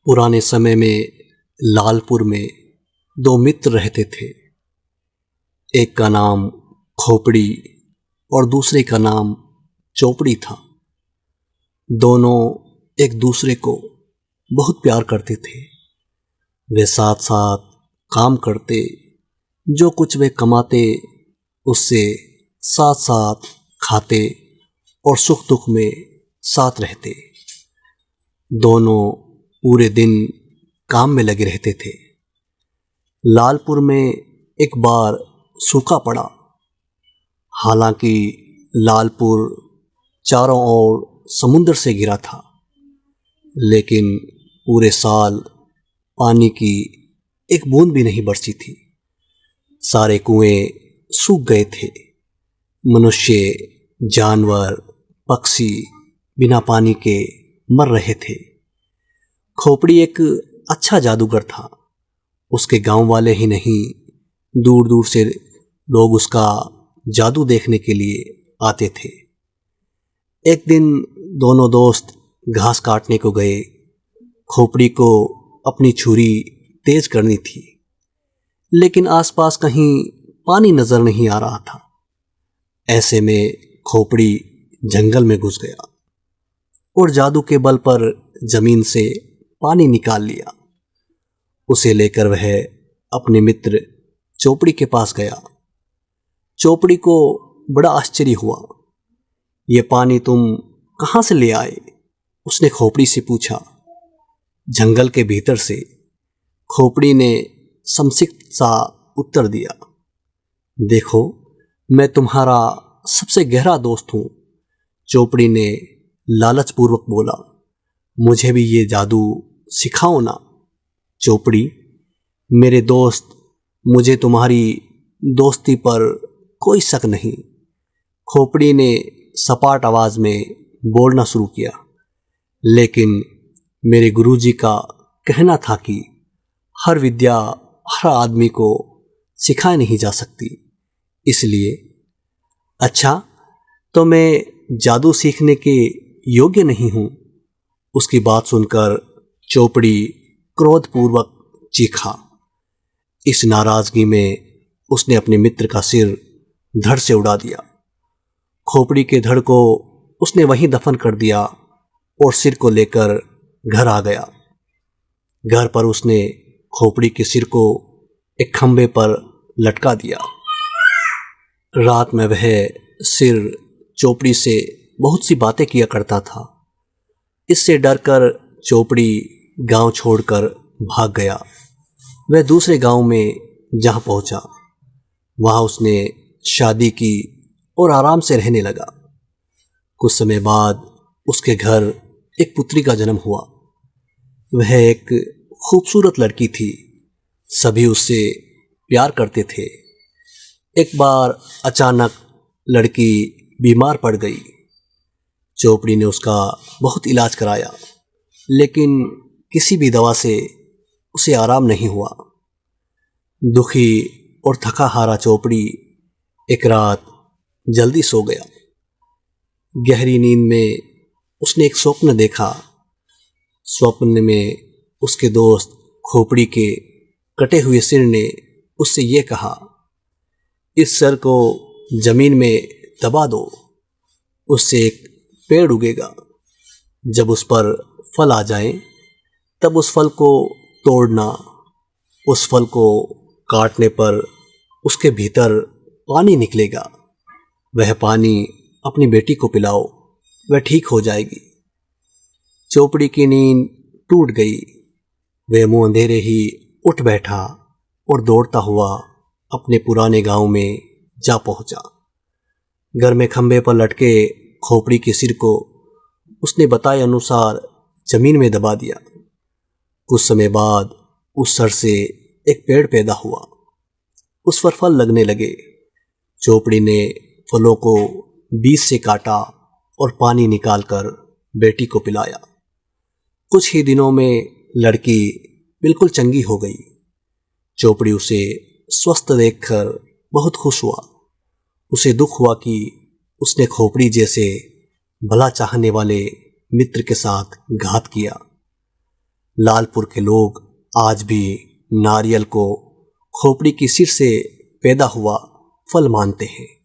पुराने समय में लालपुर में दो मित्र रहते थे। एक का नाम खोपड़ी और दूसरे का नाम चोपड़ी था। दोनों एक दूसरे को बहुत प्यार करते थे। वे साथ साथ काम करते, जो कुछ वे कमाते उससे साथ साथ खाते और सुख दुख में साथ रहते। दोनों पूरे दिन काम में लगे रहते थे। लालपुर में एक बार सूखा पड़ा। हालांकि लालपुर चारों ओर समुद्र से घिरा था, लेकिन पूरे साल पानी की एक बूंद भी नहीं बरसी थी। सारे कुएं सूख गए थे। मनुष्य, जानवर, पक्षी बिना पानी के मर रहे थे। खोपड़ी एक अच्छा जादूगर था। उसके गांव वाले ही नहीं, दूर दूर से लोग उसका जादू देखने के लिए आते थे। एक दिन दोनों दोस्त घास काटने को गए। खोपड़ी को अपनी छुरी तेज करनी थी, लेकिन आसपास कहीं पानी नजर नहीं आ रहा था। ऐसे में खोपड़ी जंगल में घुस गया और जादू के बल पर जमीन से पानी निकाल लिया। उसे लेकर वह अपने मित्र चोपड़ी के पास गया। चोपड़ी को बड़ा आश्चर्य हुआ। ये पानी तुम कहाँ से ले आए? उसने खोपड़ी से पूछा। जंगल के भीतर से, खोपड़ी ने संक्षिप्त सा उत्तर दिया। देखो, मैं तुम्हारा सबसे गहरा दोस्त हूं, चोपड़ी ने लालचपूर्वक बोला। मुझे भी ये जादू सिखाओ ना। चोपड़ी, मेरे दोस्त, मुझे तुम्हारी दोस्ती पर कोई शक नहीं। खोपड़ी ने सपाट आवाज में बोलना शुरू किया। लेकिन मेरे गुरुजी का कहना था कि हर विद्या हर आदमी को सिखाई नहीं जा सकती। इसलिए अच्छा, तो मैं जादू सीखने के योग्य नहीं हूं? उसकी बात सुनकर चोपड़ी क्रोधपूर्वक चीखा। इस नाराजगी में उसने अपने मित्र का सिर धड़ से उड़ा दिया। खोपड़ी के धड़ को उसने वहीं दफन कर दिया और सिर को लेकर घर आ गया। घर पर उसने खोपड़ी के सिर को एक खंभे पर लटका दिया। रात में वह सिर चोपड़ी से बहुत सी बातें किया करता था। इससे डरकर चोपड़ी गांव छोड़कर भाग गया। वह दूसरे गांव में जहां पहुंचा, वहां उसने शादी की और आराम से रहने लगा। कुछ समय बाद उसके घर एक पुत्री का जन्म हुआ। वह एक खूबसूरत लड़की थी। सभी उससे प्यार करते थे। एक बार अचानक लड़की बीमार पड़ गई। चोपड़ी ने उसका बहुत इलाज कराया, लेकिन किसी भी दवा से उसे आराम नहीं हुआ। दुखी और थका हारा चोपड़ी एक रात जल्दी सो गया। गहरी नींद में उसने एक स्वप्न देखा। स्वप्न में उसके दोस्त खोपड़ी के कटे हुए सिर ने उससे ये कहा, इस सर को जमीन में दबा दो, उससे एक पेड़ उगेगा। जब उस पर फल आ जाए, तब उस फल को तोड़ना। उस फल को काटने पर उसके भीतर पानी निकलेगा। वह पानी अपनी बेटी को पिलाओ, वह ठीक हो जाएगी। चोपड़ी की नींद टूट गई। वह मुंह अंधेरे ही उठ बैठा और दौड़ता हुआ अपने पुराने गांव में जा पहुंचा। घर में खंभे पर लटके खोपड़ी के सिर को उसने बताए अनुसार जमीन में दबा दिया। कुछ समय बाद उस सर से एक पेड़ पैदा हुआ। उस पर फल लगने लगे। चोपड़ी ने फलों को बीज से काटा और पानी निकालकर बेटी को पिलाया। कुछ ही दिनों में लड़की बिल्कुल चंगी हो गई। चोपड़ी उसे स्वस्थ देखकर बहुत खुश हुआ। उसे दुख हुआ कि उसने खोपड़ी जैसे भला चाहने वाले मित्र के साथ घात किया। लालपुर के लोग आज भी नारियल को खोपड़ी की सिर से पैदा हुआ फल मानते हैं।